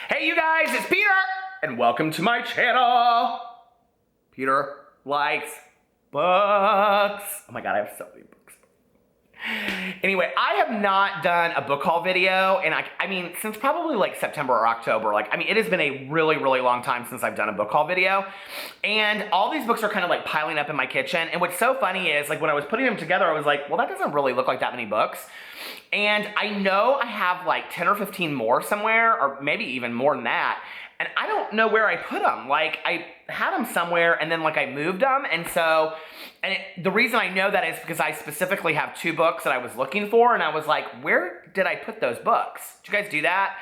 Hey you guys, it's Peter, and welcome to my channel. Peter likes books. Oh my god, I have so many books. Anyway, I have not done a book haul video, and I mean, since probably like September or October. It has been a really, really long time since I've done a book haul video. And all these books are kind of like piling up in my kitchen. And what's so funny is, like, when I was putting them together, I was like, well, that doesn't really look like that many books. And I know I have like 10 or 15 more somewhere, or maybe even more than that. And I don't know where I put them. Like, I had them somewhere and then like I moved them. And so, the reason I know that is because I specifically have 2 books that I was looking for. And I was like, where did I put those books? Did you guys do that?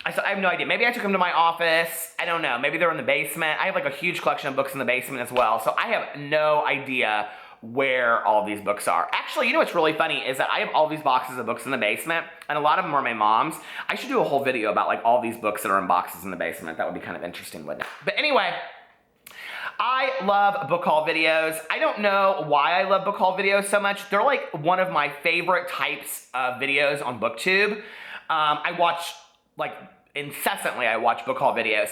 I have no idea. Maybe I took them to my office. I don't know. Maybe they're in the basement. I have like a huge collection of books in the basement as well. So I have no idea where all these books are. Actually, you know what's really funny is that I have all these boxes of books in the basement, and a lot of them are my mom's. I should do a whole video about like all these books that are in boxes in the basement. That would be kind of interesting, wouldn't it? But anyway, I love book haul videos. I don't know why I love book haul videos so much. They're like one of my favorite types of videos on BookTube. I watch like incessantly, I watch book haul videos.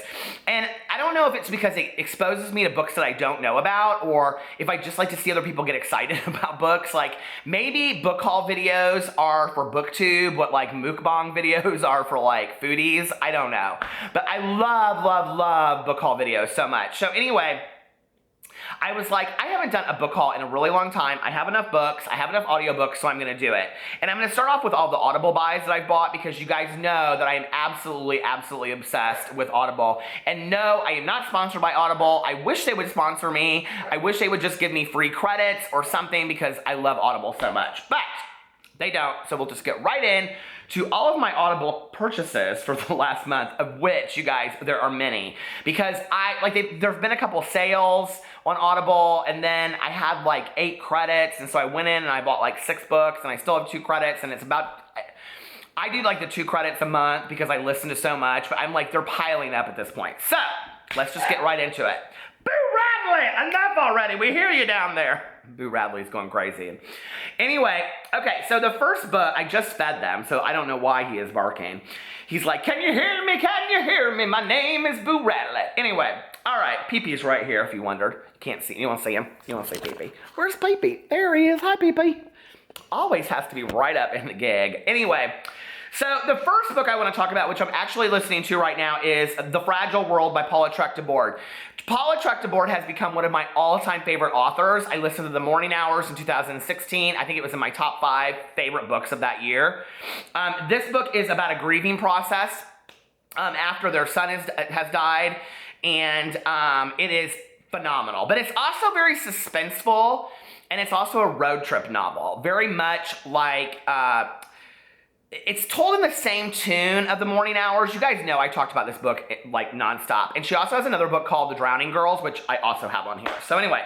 And I don't know if it's because it exposes me to books that I don't know about, or if I just like to see other people get excited about books. Like, maybe book haul videos are for BookTube what like mukbang videos are for like foodies. I don't know. But I love, love, love book haul videos so much. So anyway, I was like, I haven't done a book haul in a really long time. I have enough books, I have enough audiobooks, so I'm gonna do it. And I'm gonna start off with all the Audible buys that I've bought, because you guys know that I am absolutely, absolutely obsessed with Audible. And no, I am not sponsored by Audible. I wish they would sponsor me. I wish they would just give me free credits or something, because I love Audible so much. But they don't, so we'll just get right in to all of my Audible purchases for the last month, of which, you guys, there are many. Because there've been a couple sales on Audible, and then I had like 8 credits, and so I went in and I bought like 6 books, and I still have 2 credits, and it's about, I do like the 2 credits a month because I listen to so much, but I'm like, they're piling up at this point. So, let's just get right into it. Boo Radley, enough already, we hear you down there. Boo Radley's going crazy. Anyway, okay, so the first book, I just fed them, so I don't know why he is barking. He's like, can you hear me? Can you hear me? My name is Boo Radley. Anyway, all right, Pee-Pee's right here if you wondered. You can't see, you want to see him? You want to see Pee-Pee? Where's Pee-Pee? There he is. Hi, Pee-Pee. Always has to be right up in the gig. Anyway, so the first book I want to talk about, which I'm actually listening to right now, is The Fragile World by Paula Trechterborn. Paula Trechterborn has become one of my all-time favorite authors. I listened to The Morning Hours in 2016. I think it was in my top 5 favorite books of that year. This book is about a grieving process after their son has died, and it is phenomenal. But it's also very suspenseful, and it's also a road trip novel. Very much like... it's told in the same tune of The Morning Hours. You guys know I talked about this book like nonstop. And she also has another book called The Drowning Girls, which I also have on here. So anyway,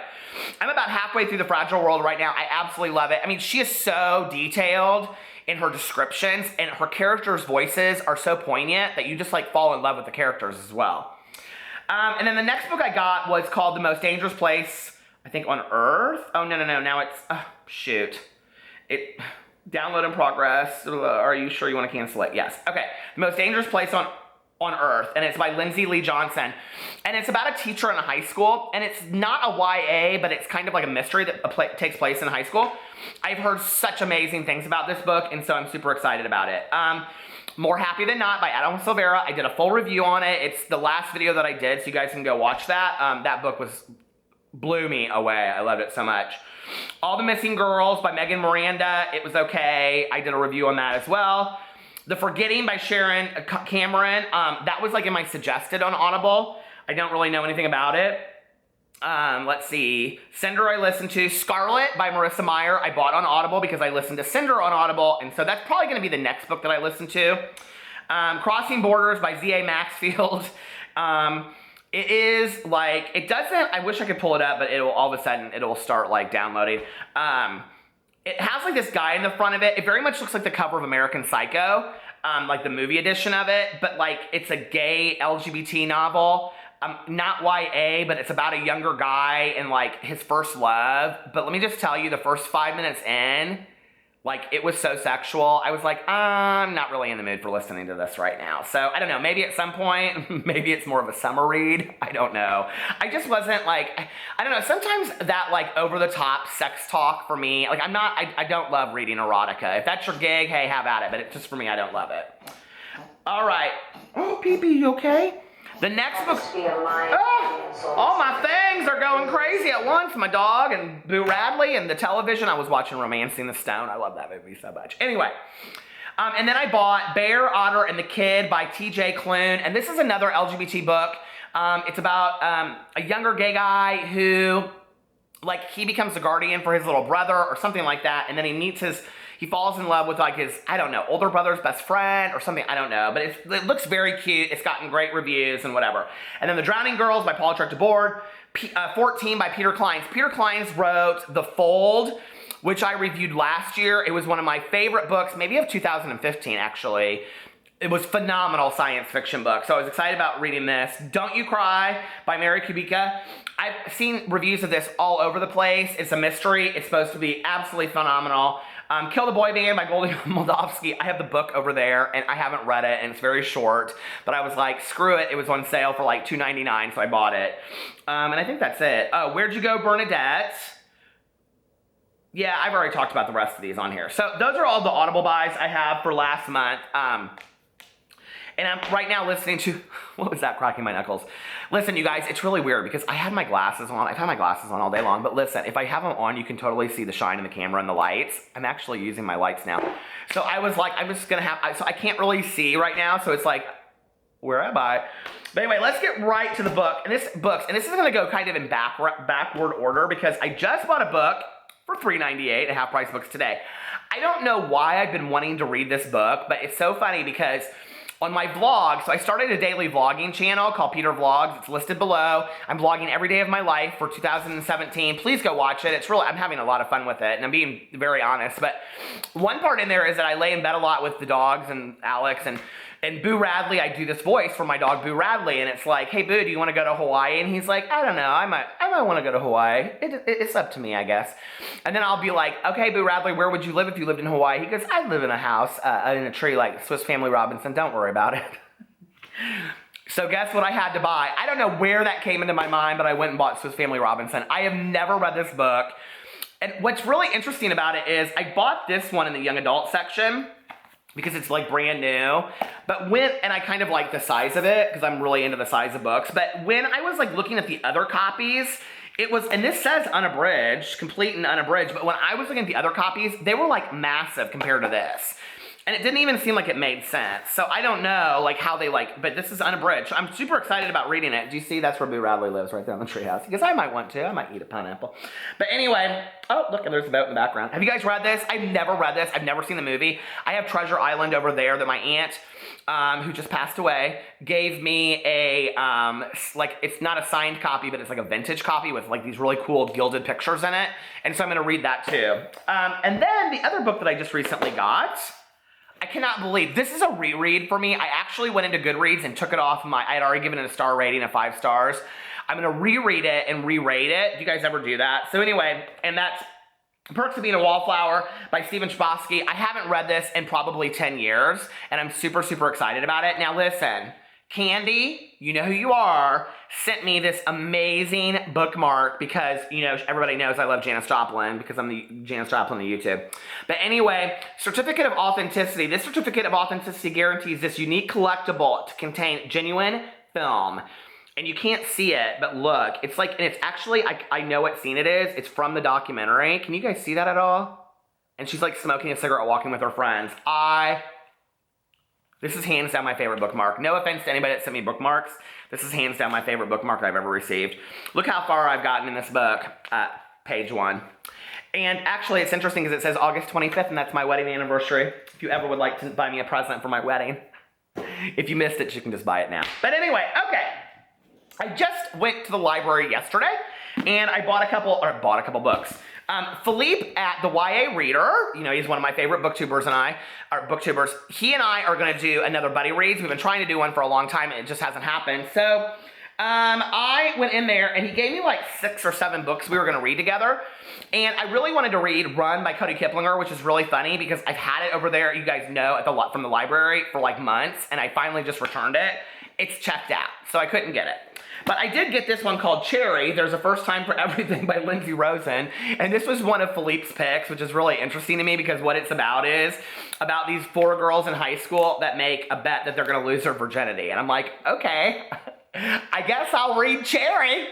I'm about halfway through The Fragile World right now. I absolutely love it. I mean, she is so detailed in her descriptions, and her characters' voices are so poignant that you just like fall in love with the characters as well. And then the next book I got was called The Most Dangerous Place, I think, on Earth. Oh, no. Now it's, shoot. Download in progress. Are you sure you want to cancel it? Yes. Okay. The Most Dangerous Place on Earth, and it's by Lindsay Lee Johnson. And it's about a teacher in a high school, and it's not a YA, but it's kind of like a mystery that takes place in high school. I've heard such amazing things about this book, and so I'm super excited about it. More Happy Than Not by Adam Silvera. I did a full review on it. It's the last video that I did, so you guys can go watch that. That book blew me away. I loved it so much. All the Missing Girls by Megan Miranda. It was okay. I did a review on that as well. The Forgetting by Sharon Cameron. That was like in my suggested on Audible. I don't really know anything about it. Let's see. Cinder I listened to. Scarlet by Marissa Meyer I bought on Audible because I listened to Cinder on Audible, and so that's probably going to be the next book that I listen to. Crossing Borders by Z.A. Maxfield. It is like, it doesn't, I wish I could pull it up, but it will all of a sudden, it will start like downloading. It has like this guy in the front of it. It very much looks like the cover of American Psycho, like the movie edition of it, but like it's a gay LGBT novel. Not YA, but it's about a younger guy and like his first love. But let me just tell you, the first 5 minutes in, Like, it was so sexual. I was like, I'm not really in the mood for listening to this right now. So, I don't know. Maybe at some point, maybe it's more of a summer read. I don't know. I just wasn't like, I don't know. Sometimes that, like, over-the-top sex talk for me, like, I don't love reading erotica. If that's your gig, hey, have at it. But just for me, I don't love it. All right. Oh, Pee-Pee, you okay? The next book, all my things are going crazy at once. My dog and Boo Radley and the television. I was watching Romancing the Stone. I love that movie so much. Anyway, and then I bought Bear, Otter, and the Kid by T.J. Klune. And this is another LGBT book. It's about a younger gay guy who, like, he becomes a guardian for his little brother or something like that. And then he falls in love with, like, his, I don't know, older brother's best friend or something, I don't know. But it looks very cute. It's gotten great reviews and whatever. And then The Drowning Girls by Paula Trek-DeBoard. 14 by Peter Clines. Peter Clines wrote The Fold, which I reviewed last year. It was one of my favorite books, maybe of 2015, actually. It was phenomenal science fiction book. So I was excited about reading this. Don't You Cry by Mary Kubica. I've seen reviews of this all over the place. It's a mystery. It's supposed to be absolutely phenomenal. Kill the Boy Band by Goldie Moldavsky. I have the book over there, and I haven't read it, and it's very short. But I was like, screw it. It was on sale for like $2.99, so I bought it. And I think that's it. Where'd You Go, Bernadette? Yeah, I've already talked about the rest of these on here. So those are all the Audible buys I have for last month. And I'm right now listening to, what was that, cracking my knuckles? Listen, you guys, it's really weird because I had my glasses on. I've had my glasses on all day long, but listen, if I have them on, you can totally see the shine in the camera and the lights. I'm actually using my lights now. So I was like, I'm just gonna so I can't really see right now, so it's like, where am I? But anyway, let's get right to the book. And this is gonna go kind of in backward order because I just bought a book for $3.98 at Half Price Books today. I don't know why I've been wanting to read this book, but it's so funny because on my vlog, so I started a daily vlogging channel called Peter Vlogs. It's listed below. I'm vlogging every day of my life for 2017. Please go watch it. It's really, I'm having a lot of fun with it, and I'm being very honest. But one part in there is that I lay in bed a lot with the dogs and Alex and Boo Radley. I do this voice for my dog Boo Radley, and it's like, hey Boo, do you want to go to Hawaii? And he's like, I don't know, I might want to go to Hawaii. It's up to me, I guess. And then I'll be like, okay, Boo Radley, where would you live if you lived in Hawaii? He goes, I'd live in a house in a tree like Swiss Family Robinson. Don't worry about it. So guess what I had to buy? I don't know where that came into my mind, but I went and bought Swiss Family Robinson. I have never read this book. And what's really interesting about it is I bought this one in the young adult section because it's like brand new, but and I kind of like the size of it because I'm really into the size of books, but when I was like looking at the other copies, it was, and this says unabridged, complete and unabridged, but when I was looking at the other copies, they were like massive compared to this. And it didn't even seem like it made sense. So I don't know like how they but this is unabridged. I'm super excited about reading it. Do you see that's where Boo Radley lives, right there on the treehouse? Because I might want to. I might eat a pineapple. But anyway, oh, look, and there's a boat in the background. Have you guys read this? I've never read this. I've never seen the movie. I have Treasure Island over there that my aunt, who just passed away, gave me a, like, it's not a signed copy, but it's like a vintage copy with like these really cool gilded pictures in it. And so I'm going to read that too. And then the other book that I just recently got, I cannot believe, this is a reread for me. I actually went into Goodreads and took it off I had already given it a star rating of 5 stars. I'm gonna reread it and re-rate it. Do you guys ever do that? So anyway, and that's Perks of Being a Wallflower by Stephen Chbosky. I haven't read this in probably 10 years, and I'm super, super excited about it. Now listen, Candy, you know who you are, sent me this amazing bookmark because, you know, everybody knows I love Janis Joplin because I'm the Janis Joplin of YouTube. But anyway, Certificate of Authenticity. This Certificate of Authenticity guarantees this unique collectible to contain genuine film. And you can't see it, but look, it's like, and it's actually, I know what scene it is. It's from the documentary. Can you guys see that at all? And she's like smoking a cigarette walking with her friends. This is hands down my favorite bookmark. No offense to anybody that sent me bookmarks. This is hands down my favorite bookmark I've ever received. Look how far I've gotten in this book, page 1. And actually, it's interesting because it says August 25th, and that's my wedding anniversary. If you ever would like to buy me a present for my wedding. If you missed it, you can just buy it now. But anyway, okay. I just went to the library yesterday, and I bought a couple books. Philippe at the YA Reader, you know, he's one of my favorite booktubers he and I are going to do another buddy reads. We've been trying to do one for a long time, and it just hasn't happened. So I went in there and he gave me like 6 or 7 books we were gonna read together. And I really wanted to read Run by Cody Kiplinger, which is really funny because I've had it over there, you guys know, from the library for like months, and I finally just returned it. It's checked out, so I couldn't get it. But I did get this one called Cherry. There's a First Time for Everything by Lindsay Rosen. And this was one of Philippe's picks, which is really interesting to me because what it's about is about these 4 girls in high school that make a bet that they're gonna lose their virginity. And I'm like, okay, I guess I'll read Cherry.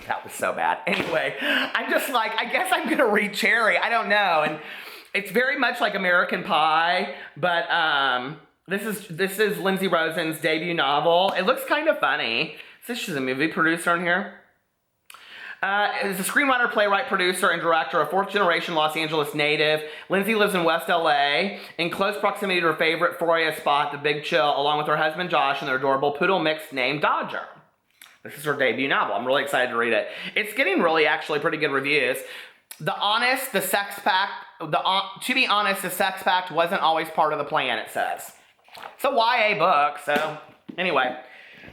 That was so bad. Anyway, I'm just like, I guess I'm gonna read Cherry. I don't know. And it's very much like American Pie, but this is Lindsay Rosen's debut novel. It looks kind of funny. She's a movie producer on here. Is a screenwriter, playwright, producer, and director, a 4th-generation Los Angeles native. Lindsay lives in West LA, in close proximity to her favorite Foria spot, The Big Chill, along with her husband Josh and their adorable poodle mix named Dodger. This is her debut novel. I'm really excited to read it. It's getting really actually pretty good reviews. To be honest, the sex pact wasn't always part of the plan, it says. It's a YA book, so anyway,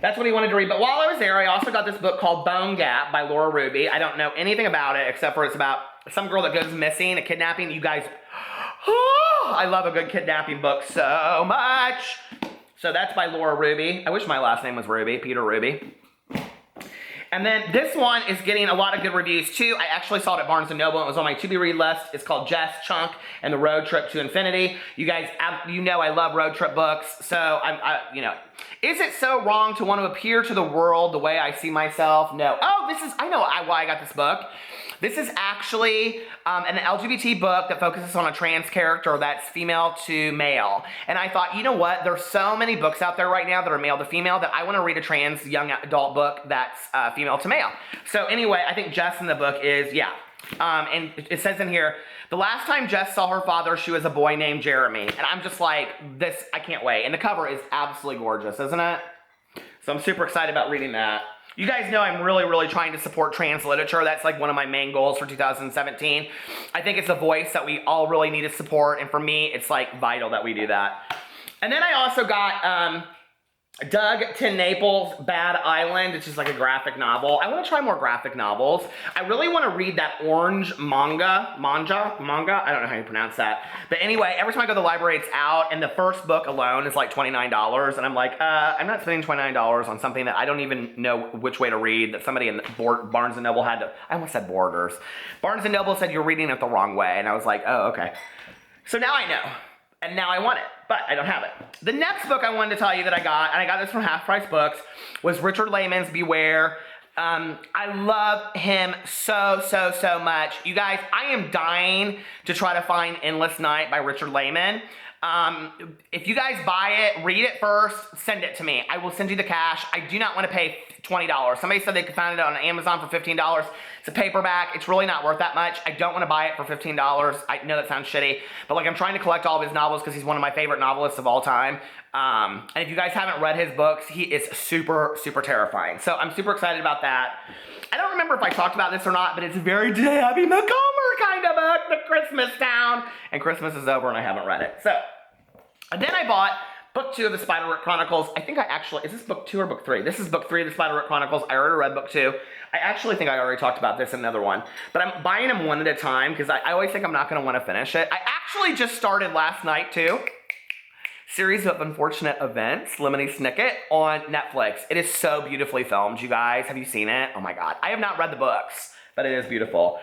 that's what he wanted to read. But while I was there, I also got this book called Bone Gap by Laura Ruby. I don't know anything about it except for it's about some girl that goes missing, a kidnapping. You guys, I love a good kidnapping book so much. So that's by Laura Ruby. I wish my last name was Ruby, Peter Ruby. And then this one is getting a lot of good reviews too. I actually saw it at Barnes & Noble. It was on my to-be-read list. It's called Jess Chunk and the Road Trip to Infinity. You guys, you know I love road trip books. So, is it so wrong to want to appear to the world the way I see myself? No. Oh, I know why I got this book. This is actually an LGBT book that focuses on a trans character that's female to male. And I thought, you know what? There's so many books out there right now that are male to female that I want to read a trans young adult book that's female to male. So anyway, I think Jess in the book is, and it says in here, the last time Jess saw her father, she was a boy named Jeremy. And I'm just like, I can't wait. And the cover is absolutely gorgeous, isn't it? So I'm super excited about reading that. You guys know I'm really, really trying to support trans literature. That's like one of my main goals for 2017. I think it's a voice that we all really need to support. And for me, it's like vital that we do that. And then I also got Doug TenNapel's Bad Island, which is like a graphic novel. I want to try more graphic novels. I really want to read that orange manga. I don't know how you pronounce that. But anyway, every time I go to the library, it's out, and the first book alone is like $29, and I'm like, I'm not spending $29 on something that I don't even know which way to read, that somebody in Barnes & Noble had to, I almost said Borders. Barnes & Noble said you're reading it the wrong way, and I was like, oh, okay. So now I know. And now I want it, but I don't have it. The next book I wanted to tell you that I got, and I got this from Half Price Books, was Richard Lehman's Beware. I love him so much. You guys, I am dying to try to find Endless Night by Richard Lehman. If you guys buy it, read it first, send it to me. I will send you the cash. I do not want to pay $20. Somebody said they could find it on Amazon for $15. It's a paperback. It's really not worth that much. I don't want to buy it for $15. I know that sounds shitty, but like I'm trying to collect all of his novels because he's one of my favorite novelists of all time. And if you guys haven't read his books, he is super terrifying. So I'm super excited about that. I don't remember if I talked about this or not, but it's a very Abby Montgomery kind of book, The Christmas Town. And Christmas is over and I haven't read it. So, and then I bought book 2 of the Spiderwick Chronicles. I think is this book 2 or book 3? This is book 3 of the Spiderwick Chronicles. I already read book 2. I actually think I already talked about this in another one. But I'm buying them one at a time because I always think I'm not going to want to finish it. I actually just started last night too. Series of Unfortunate Events, Lemony Snicket on Netflix. It is so beautifully filmed, you guys. Have you seen it? Oh my God. I have not read the books, but it is beautiful.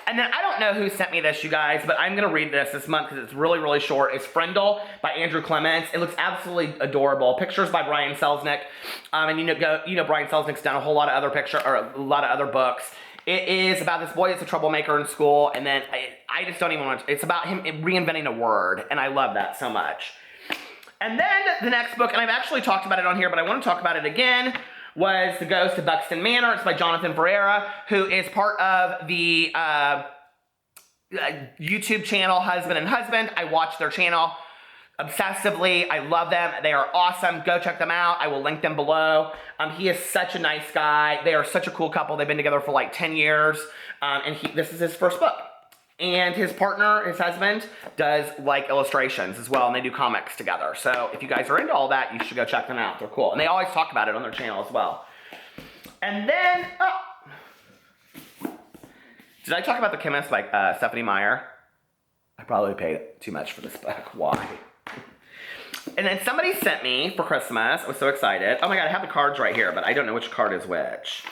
And then I don't know who sent me this, you guys, but I'm gonna read this month because it's really short. It's Frindle by Andrew Clements. It looks absolutely adorable. Pictures by Brian Selznick. And you know Brian Selznick's done a whole lot of other books. It is about this boy that's a troublemaker in school, and then I just don't even want to, it's about him reinventing a word, and I love that so much. And then the next book, and I've actually talked about it on here, but I want to talk about it again, was The Ghost of Buxton Manor. It's by Jonathan Ferreira, who is part of the YouTube channel Husband and Husband. I watch their channel obsessively. I love them. They are awesome. Go check them out. I will link them below. He is such a nice guy. They are such a cool couple. They've been together for like 10 years, and this is his first book. And his partner, his husband, does like illustrations as well, and they do comics together. So if you guys are into all that, you should go check them out. They're cool. And they always talk about it on their channel as well. And then, did I talk about The Chemist by Stephanie Meyer? I probably paid too much for this book. Why? And then somebody sent me for Christmas. I was so excited. Oh my God, I have the cards right here, but I don't know which card is which.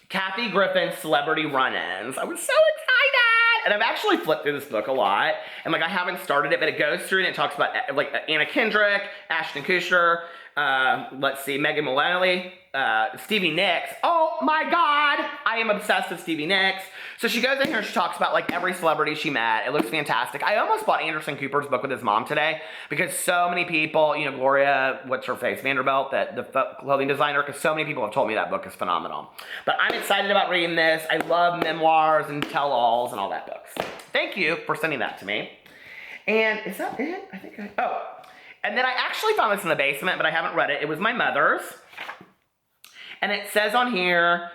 Kathy Griffin's Celebrity Run-Ins. I was so excited! And I've actually flipped through this book a lot. And like I haven't started it, but it goes through and it talks about like Anna Kendrick, Ashton Kutcher, let's see, Megan Mullally, Stevie Nicks. Oh my God, I am obsessed with Stevie Nicks. So she goes in here and she talks about like every celebrity she met. It looks fantastic. I almost bought Anderson Cooper's book with his mom today because so many people, you know, Gloria, what's her face, Vanderbilt, the clothing designer, because so many people have told me that book is phenomenal. But I'm excited about reading this. I love memoirs and tell-alls and all that books. Thank you for sending that to me. And is that it? I think and then I actually found this in the basement, but I haven't read it. It was my mother's. And it says on here,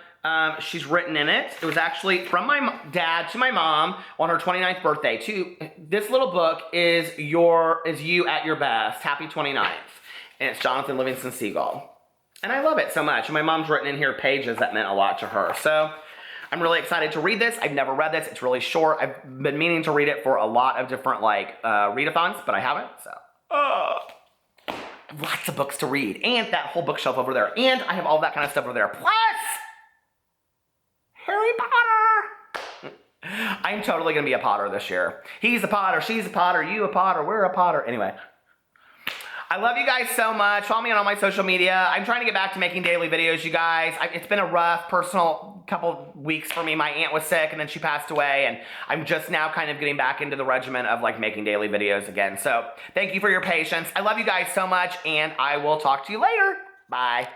she's written in it. It was actually from my dad to my mom on her 29th birthday. This little book is you at your best. Happy 29th. And it's Jonathan Livingston Seagull. And I love it so much. And my mom's written in here pages that meant a lot to her. So I'm really excited to read this. I've never read this. It's really short. I've been meaning to read it for a lot of different like readathons, but I haven't. So lots of books to read. And that whole bookshelf over there. And I have all that kind of stuff over there. Plus Harry Potter. I'm totally going to be a Potter this year. He's a Potter, she's a Potter, you a Potter, we're a Potter. Anyway, I love you guys so much. Follow me on all my social media. I'm trying to get back to making daily videos, you guys. It's been a rough personal couple weeks for me. My aunt was sick and then she passed away, and I'm just now kind of getting back into the regimen of like making daily videos again. So thank you for your patience. I love you guys so much, and I will talk to you later. Bye.